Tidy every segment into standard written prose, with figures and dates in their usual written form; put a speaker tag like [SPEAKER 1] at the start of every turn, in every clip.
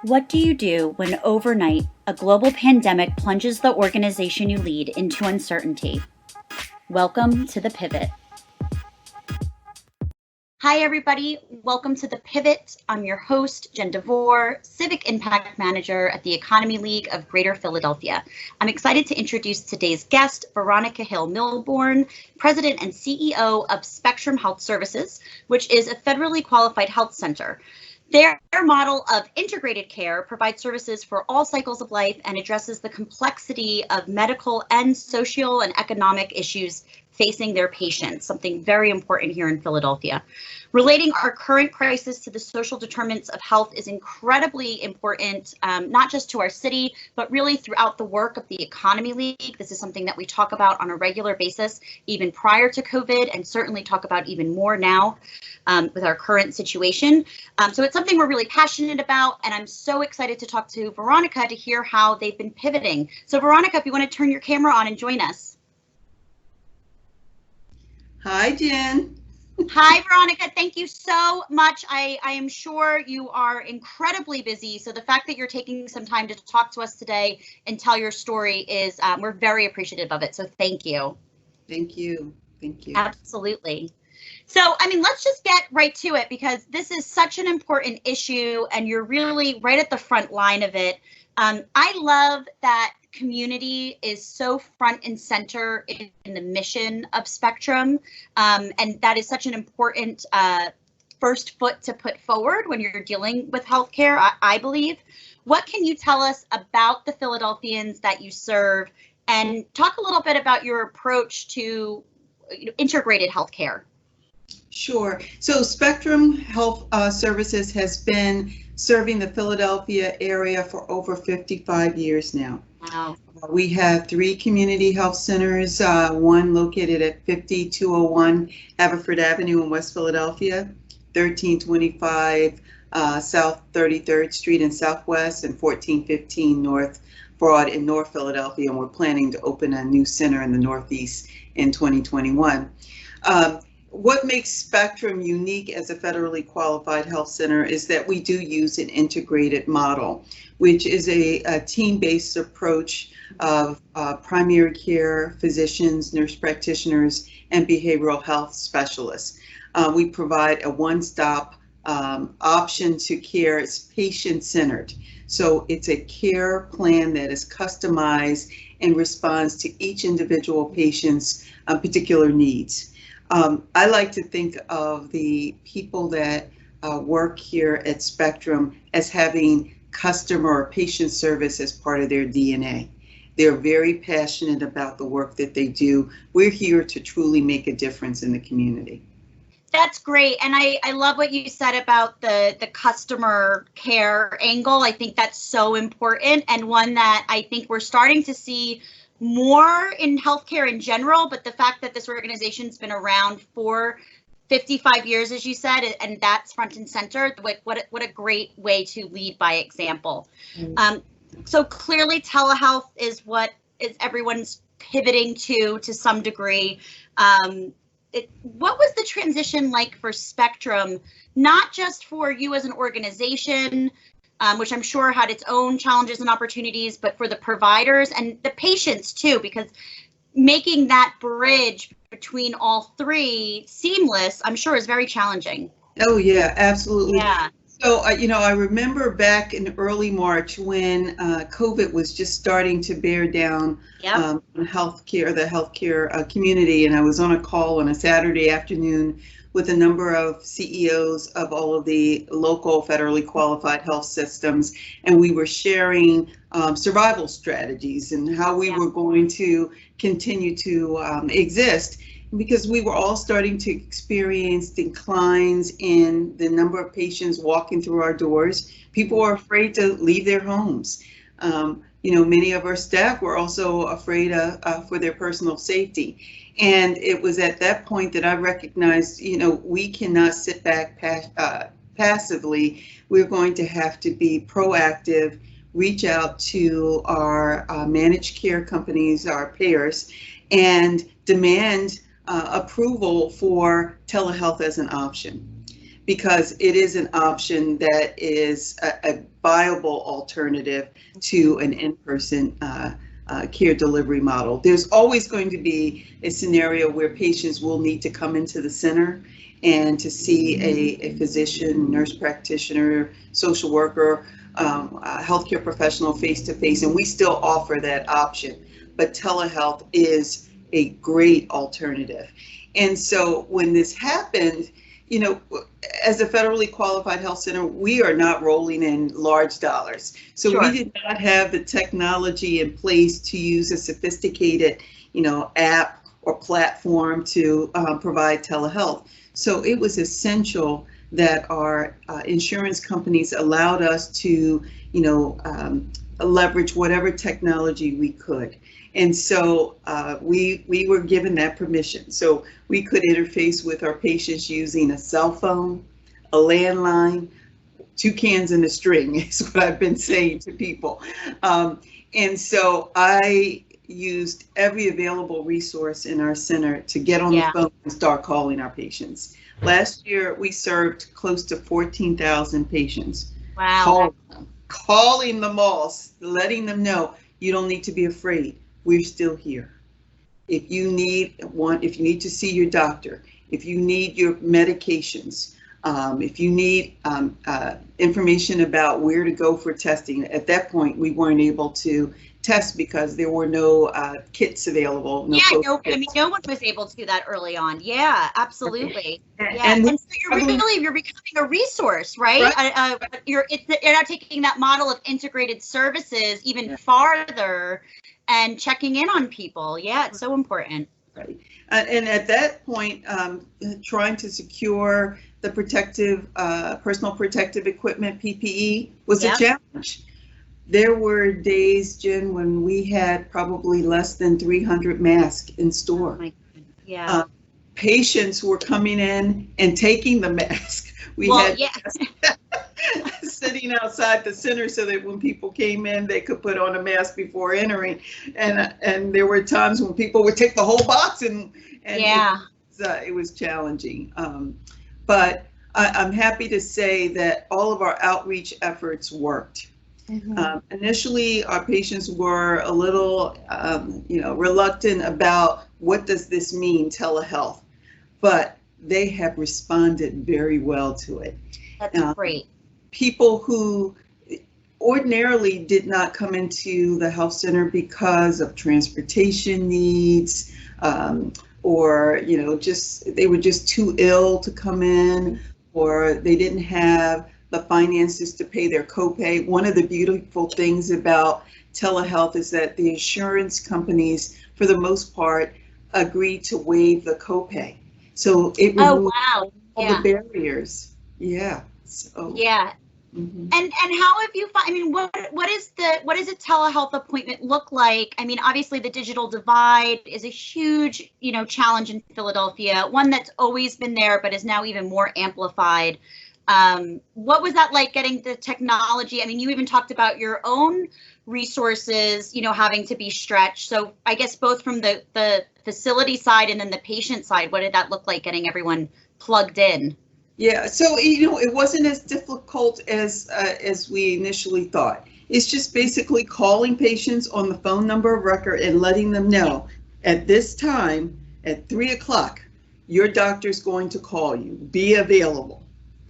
[SPEAKER 1] What do you do when overnight a global pandemic plunges the organization you lead into uncertainty? Welcome to The Pivot. Hi, everybody. Welcome to The Pivot. I'm your host, Jen DeVore, Civic Impact Manager at the Economy League of Greater Philadelphia. I'm excited to introduce today's guest, Veronica Hill-Milborne, President and CEO of Spectrum Health Services, which is a federally qualified health center. Their model of integrated care provides services for all cycles of life and addresses the complexity of medical and social and economic issues facing their patients, something very important here in Philadelphia. Relating our current crisis to the social determinants of health is incredibly important, not just to our city, but really throughout the work of the Economy League. This is something that we talk about on a regular basis, even prior to COVID, and certainly talk about even more now with our current situation. So it's something we're really passionate about, and I'm so excited to talk to Veronica to hear how they've been pivoting. So Veronica, if you want to turn your camera on and join us.
[SPEAKER 2] Hi, Jen.
[SPEAKER 1] Hi, Veronica. Thank you so much. I am sure you are incredibly busy. So the fact that you're taking some time to talk to us today and tell your story is, we're very appreciative of it. So thank you.
[SPEAKER 2] Thank you. Thank you.
[SPEAKER 1] Absolutely. So, let's just get right to it because this is such an important issue and you're really right at the front line of it. I love that community is so front and center in the mission of Spectrum. And that is such an important first foot to put forward when you're dealing with healthcare, I believe. What can you tell us about the Philadelphians that you serve and talk a little bit about your approach to integrated healthcare?
[SPEAKER 2] Sure. So Spectrum Health Services has been serving the Philadelphia area for over 55 years now.
[SPEAKER 1] Wow.
[SPEAKER 2] We have 3 community health centers, one located at 5201 Haverford Avenue in West Philadelphia, 1325 South 33rd Street in Southwest, and 1415 North Broad in North Philadelphia, and we're planning to open a new center in the Northeast in 2021. What makes Spectrum unique as a federally qualified health center is that we do use an integrated model, which is a team-based approach of primary care physicians, nurse practitioners, and behavioral health specialists. We provide a one-stop option to care. It's patient-centered. So it's a care plan that is customized and responds to each individual patient's particular needs. I like to think of the people that work here at Spectrum as having customer or patient service as part of their DNA. They're very passionate about the work that they do. We're here to truly make a difference in the community.
[SPEAKER 1] That's great. And I love what you said about the customer care angle. I think that's so important and one that I think we're starting to see more in healthcare in general, but the fact that this organization's been around for 55 years, as you said, and that's front and center, what a great way to lead by example. So clearly telehealth is what is everyone's pivoting to some degree. What was the transition like for Spectrum, not just for you as an organization, which I'm sure had its own challenges and opportunities, but for the providers and the patients too, because making that bridge between all three seamless, I'm sure is very challenging.
[SPEAKER 2] Oh yeah, absolutely.
[SPEAKER 1] Yeah.
[SPEAKER 2] So, I remember back in early March when COVID was just starting to bear down on the healthcare community, and I was on a call on a Saturday afternoon with a number of CEOs of all of the local federally qualified health systems, and we were sharing survival strategies and how we were going to continue to exist, because we were all starting to experience declines in the number of patients walking through our doors. People were afraid to leave their homes. Many of our staff were also afraid for their personal safety. And it was at that point that I recognized, we cannot sit back passively. We're going to have to be proactive, reach out to our managed care companies, our payers, and demand approval for telehealth as an option. because it is an option that is a viable alternative to an in-person care delivery model. There's always going to be a scenario where patients will need to come into the center and to see a physician, nurse practitioner, social worker, a healthcare professional face-to-face, and we still offer that option. But telehealth is a great alternative. And so when this happened, you know, as a federally qualified health center, we are not rolling in large dollars. So
[SPEAKER 1] Sure.
[SPEAKER 2] we did not have the technology in place to use a sophisticated, you know, app or platform to provide telehealth. So it was essential that our insurance companies allowed us to, you know, leverage whatever technology we could. And so we were given that permission. So we could interface with our patients using a cell phone, a landline, 2 cans and a string is what I've been saying to people. And so I used every available resource in our center to get on the phone and start calling our patients. Last year, we served close to 14,000 patients.
[SPEAKER 1] Wow.
[SPEAKER 2] Calling them all, letting them know you don't need to be afraid. We're still here. If you need to see your doctor, if you need your medications, if you need information about where to go for testing. At that point, we weren't able to test because there were no kits available.
[SPEAKER 1] No no one was able to do that early on. Yeah, absolutely. Yeah, and so you're becoming a resource, right? You're now taking that model of integrated services even farther and checking in on people. Yeah, it's so important.
[SPEAKER 2] Right. And at that point, trying to secure the personal protective equipment, PPE, was a challenge. There were days, Jen, when we had probably less than 300 masks in store.
[SPEAKER 1] Oh my God. Yeah.
[SPEAKER 2] Patients were coming in and taking the mask. We had sitting outside the center so that when people came in, they could put on a mask before entering. And there were times when people would take the whole box and it was challenging. But I'm happy to say that all of our outreach efforts worked. Mm-hmm. Initially, our patients were a little, reluctant about what does this mean, telehealth, but they have responded very well to it.
[SPEAKER 1] That's great.
[SPEAKER 2] People who ordinarily did not come into the health center because of transportation needs, or they were just too ill to come in, or they didn't have the finances to pay their copay. One of the beautiful things about telehealth is that the insurance companies, for the most part, agree to waive the copay. So it removes all the barriers. Yeah. So.
[SPEAKER 1] Yeah. Mm-hmm. And how have you found? I mean, what does a telehealth appointment look like? I mean, obviously the digital divide is a huge, challenge in Philadelphia. One that's always been there, but is now even more amplified. What was that like getting the technology? I mean, you even talked about your own resources, having to be stretched. So I guess both from the facility side and then the patient side, what did that look like getting everyone plugged in?
[SPEAKER 2] Yeah, so it wasn't as difficult as we initially thought. It's just basically calling patients on the phone number of record and letting them know at this time at 3 o'clock, your doctor's going to call you. Be available.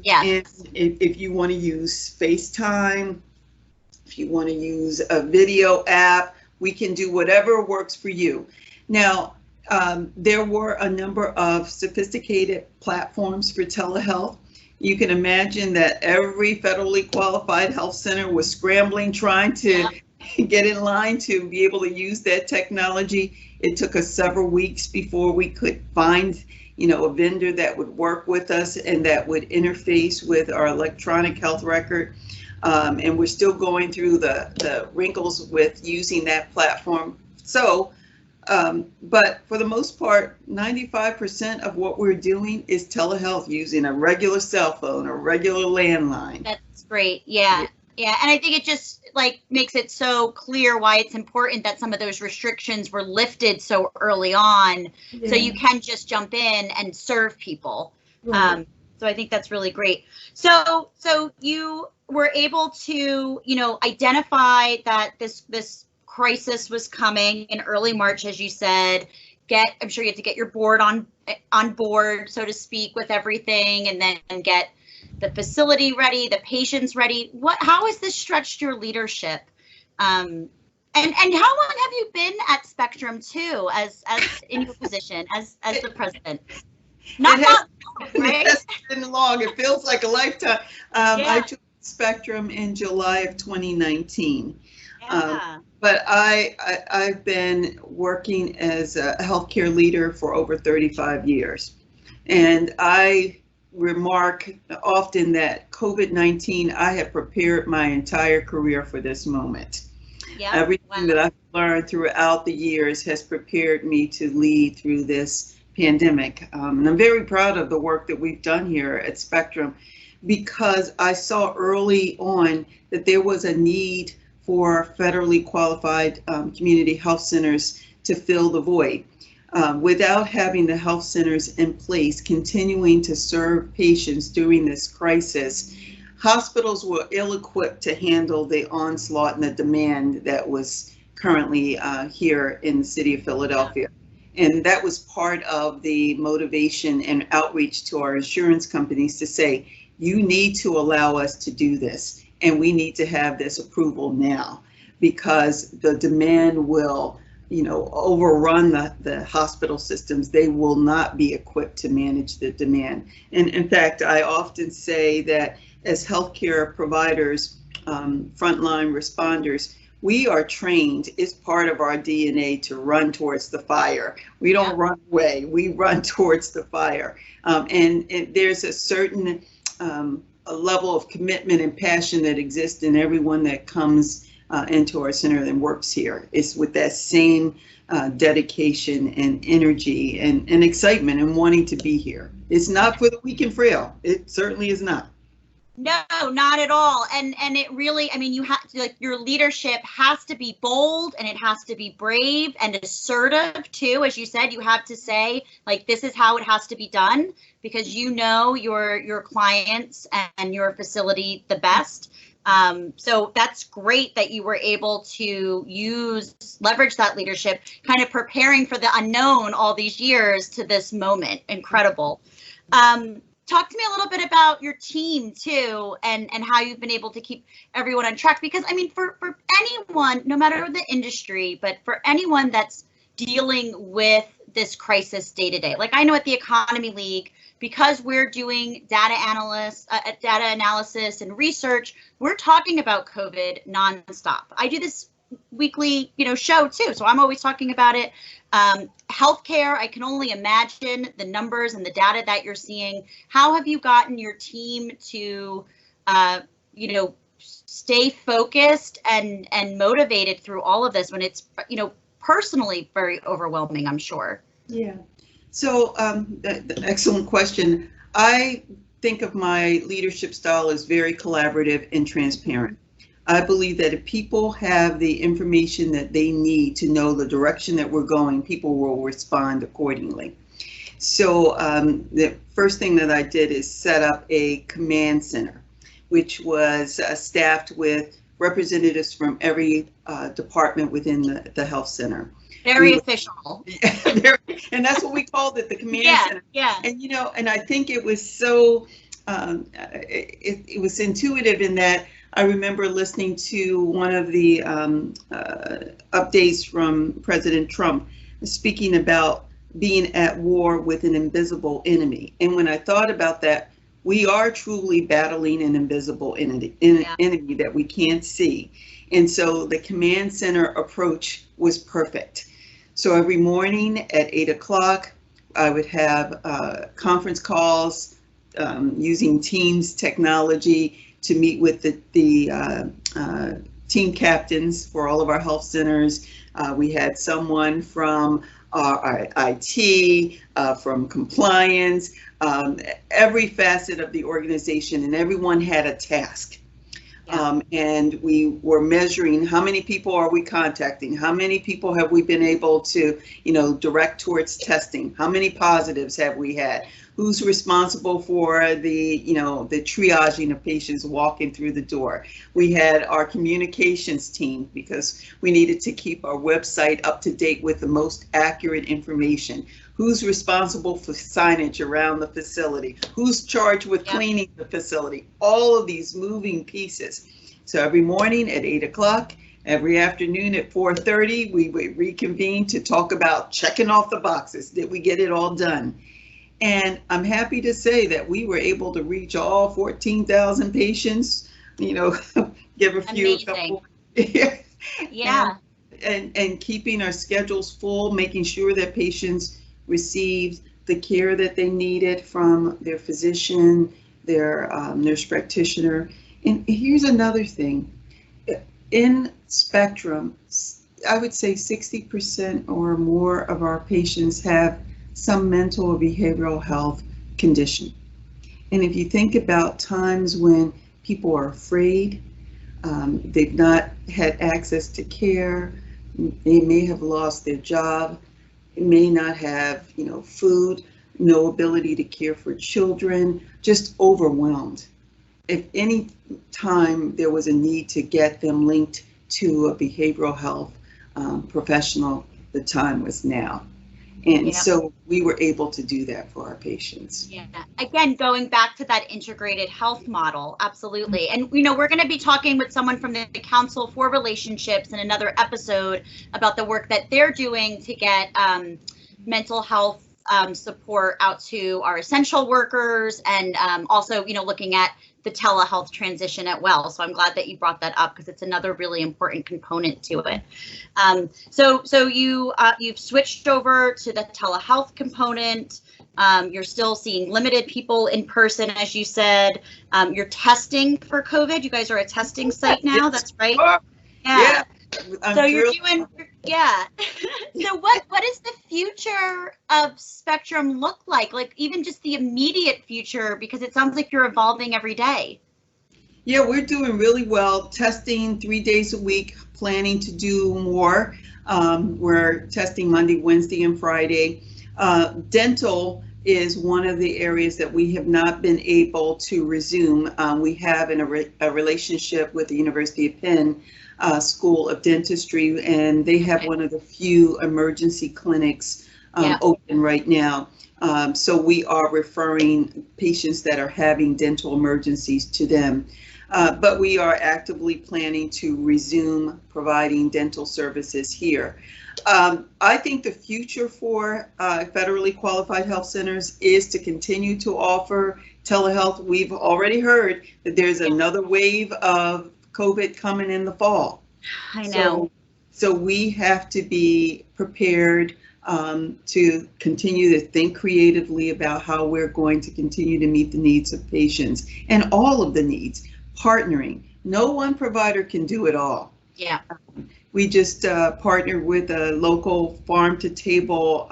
[SPEAKER 1] Yeah.
[SPEAKER 2] And if you want to use FaceTime, if you want to use a video app, we can do whatever works for you. Now, there were a number of sophisticated platforms for telehealth. You can imagine that every federally qualified health center was scrambling, trying to get in line to be able to use that technology. It took us several weeks before we could find a vendor that would work with us and that would interface with our electronic health record. And we're still going through the wrinkles with using that platform. So, but for the most part, 95% of what we're doing is telehealth using a regular cell phone or regular landline.
[SPEAKER 1] That's great. Yeah. Yeah. And I think it just makes it so clear why it's important that some of those restrictions were lifted so early on. Yeah. So you can just jump in and serve people.
[SPEAKER 2] Right.
[SPEAKER 1] So I think that's really great. So you were able to, identify that this crisis was coming in early March, as you said. I'm sure you have to get your board on board, so to speak, with everything, and then get the facility ready, the patients ready. How has this stretched your leadership? And how long have you been at Spectrum too, as in your position as the president? Not long, right?
[SPEAKER 2] It has been long. It feels like a lifetime.
[SPEAKER 1] Yeah.
[SPEAKER 2] I joined Spectrum in July of 2019.
[SPEAKER 1] Yeah.
[SPEAKER 2] But I've been working as a healthcare leader for over 35 years. And I remark often that COVID-19, I have prepared my entire career for this moment.
[SPEAKER 1] Yeah.
[SPEAKER 2] Everything that I've learned throughout the years has prepared me to lead through this pandemic. And I'm very proud of the work that we've done here at Spectrum, because I saw early on that there was a need for federally qualified community health centers to fill the void. Without having the health centers in place, continuing to serve patients during this crisis, hospitals were ill-equipped to handle the onslaught and the demand that was currently here in the city of Philadelphia. And that was part of the motivation and outreach to our insurance companies to say, you need to allow us to do this, and we need to have this approval now, because the demand will, overrun the hospital systems. They will not be equipped to manage the demand. And in fact, I often say that as healthcare providers, frontline responders, we are trained, it's part of our DNA to run towards the fire. We don't run away, we run towards the fire. And there's a certain a level of commitment and passion that exists in everyone that comes into our center and works here. It's with that same dedication and energy and excitement and wanting to be here. It's not for the weak and frail. It certainly is not.
[SPEAKER 1] No, not at all. And it really, you have to, your leadership has to be bold, and it has to be brave and assertive too. As you said, you have to say, this is how it has to be done, because your clients and your facility the best. So that's great that you were able to leverage that leadership, kind of preparing for the unknown all these years to this moment. Incredible. Talk to me a little bit about your team too, and how you've been able to keep everyone on track. Because for anyone, no matter the industry, but for anyone that's dealing with this crisis day to day, I know at the Economy League, because we're doing data analysis and research, we're talking about COVID nonstop. I do this weekly, show too, so I'm always talking about it. Healthcare, I can only imagine the numbers and the data that you're seeing. How have you gotten your team to, stay focused and motivated through all of this when it's, personally very overwhelming, I'm sure? Yeah.
[SPEAKER 2] So, excellent question. I think of my leadership style as very collaborative and transparent. I believe that if people have the information that they need to know the direction that we're going, people will respond accordingly. So the first thing that I did is set up a command center, which was staffed with representatives from every department within the health center.
[SPEAKER 1] Very official.
[SPEAKER 2] And that's what we called it, the command center.
[SPEAKER 1] Yeah.
[SPEAKER 2] And, and I think it was so, it was intuitive in that I remember listening to one of the updates from President Trump speaking about being at war with an invisible enemy. And when I thought about that, we are truly battling an invisible enemy that we can't see. And so the command center approach was perfect. So every morning at 8 o'clock, I would have conference calls using Teams technology to meet with the team captains for all of our health centers. We had someone from our IT, from compliance, every facet of the organization, and everyone had a task. And we were measuring how many people are we contacting, how many people have we been able to, direct towards testing, how many positives have we had, who's responsible for the triaging of patients walking through the door. We had our communications team because we needed to keep our website up to date with the most accurate information. Who's responsible for signage around the facility? Who's charged with cleaning the facility? All of these moving pieces. So every morning at 8 o'clock, every afternoon at 4:30, we would reconvene to talk about checking off the boxes. Did we get it all done? And I'm happy to say that we were able to reach all 14,000 patients, give a few.
[SPEAKER 1] Amazing.
[SPEAKER 2] Yeah. And keeping our schedules full, making sure that patients received the care that they needed from their physician, their nurse practitioner. And here's another thing. In Spectrum, I would say 60% or more of our patients have some mental or behavioral health condition. And if you think about times when people are afraid, they've not had access to care, they may have lost their job, may not have, food, no ability to care for children, just overwhelmed. If any time there was a need to get them linked to a behavioral health professional, the time was now. And so we were able to do that for our patients.
[SPEAKER 1] Yeah. Again, going back to that integrated health model, absolutely. And, we're going to be talking with someone from the Council for Relationships in another episode about the work that they're doing to get mental health support out to our essential workers, and also, looking at the telehealth transition as well. So I'm glad that you brought that up because it's another really important component to it. So you've switched over to the telehealth component. You're still seeing limited people in person, as you said. You're testing for COVID. You guys are a testing site now. That's right.
[SPEAKER 2] Yeah.
[SPEAKER 1] So you're doing, So what does the future of Spectrum look like? Like even just the immediate future, because it sounds like you're evolving every day.
[SPEAKER 2] Yeah, we're doing really well. Testing 3 days a week, planning to do more. We're testing Monday, Wednesday, and Friday. Dental is one of the areas that we have not been able to resume. We have a relationship with the University of Penn School of Dentistry, and they have one of the few emergency clinics open right now. So we are referring patients that are having dental emergencies to them. But we are actively planning to resume providing dental services here. I think the future for federally qualified health centers is to continue to offer telehealth. We've already heard that there's another wave of COVID coming in the fall.
[SPEAKER 1] I know.
[SPEAKER 2] So we have to be prepared to continue to think creatively about how we're going to continue to meet the needs of patients and all of the needs, partnering. No one provider can do it all.
[SPEAKER 1] Yeah.
[SPEAKER 2] We just partnered with a local farm-to-table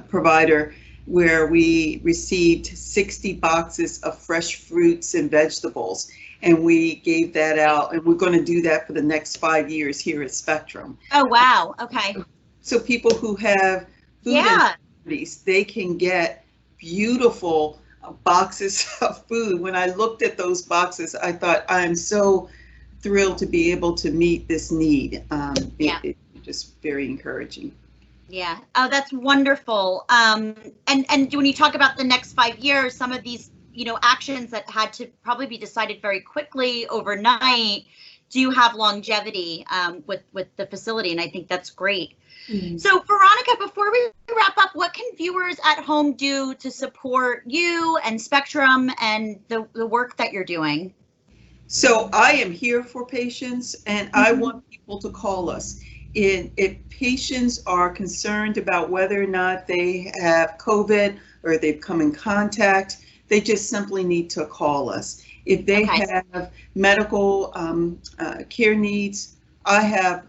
[SPEAKER 2] provider where we received 60 boxes of fresh fruits and vegetables, and we gave that out, and we're going to do that for the next 5 years here at Spectrum.
[SPEAKER 1] Oh, wow. Okay.
[SPEAKER 2] So people who have food insecurities, they can get beautiful boxes of food. When I looked at those boxes, I thought, I'm so thrilled to be able to meet this need. It's just very encouraging.
[SPEAKER 1] Yeah. Oh, that's wonderful. And when you talk about the next 5 years, some of these, actions that had to probably be decided very quickly overnight do have longevity with the facility, and I think that's great. Mm-hmm. So Veronica, before we wrap up, what can viewers at home do to support you and Spectrum and the work that you're doing?
[SPEAKER 2] So I am here for patients, and I want people to call us. If patients are concerned about whether or not they have COVID or they've come in contact, they just simply need to call us. If they have medical care needs, I have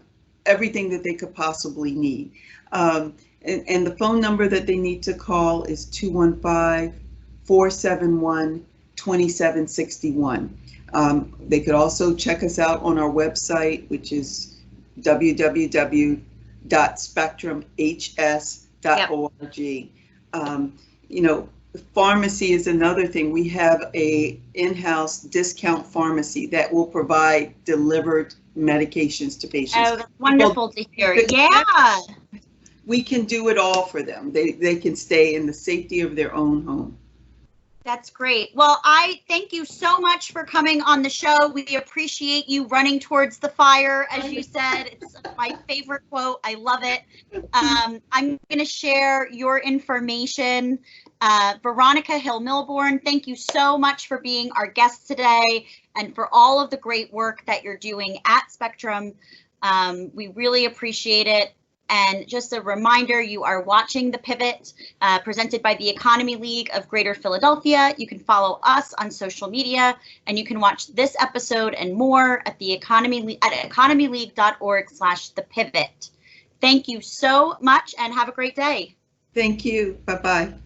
[SPEAKER 2] everything that they could possibly need. And the phone number that they need to call is 215-471-2761. They could also check us out on our website, which is www.spectrumhs.org. You know, pharmacy is another thing. We have a in-house discount pharmacy that will provide delivered medications to patients.
[SPEAKER 1] Oh, that's wonderful to hear. Yeah.
[SPEAKER 2] We can do it all for them. They can stay in the safety of their own home.
[SPEAKER 1] That's great. Well, I thank you so much for coming on the show. We appreciate you running towards the fire, as you said. It's my favorite quote. I love it. I'm going to share your information. Veronica Hill-Milborne, thank you so much for being our guest today and for all of the great work that you're doing at Spectrum. We really appreciate it. And just a reminder, you are watching The Pivot, presented by the Economy League of Greater Philadelphia. You can follow us on social media, and you can watch this episode and more at the economyleague.org/thepivot. Thank you so much, and have a great day.
[SPEAKER 2] Thank you. Bye-bye.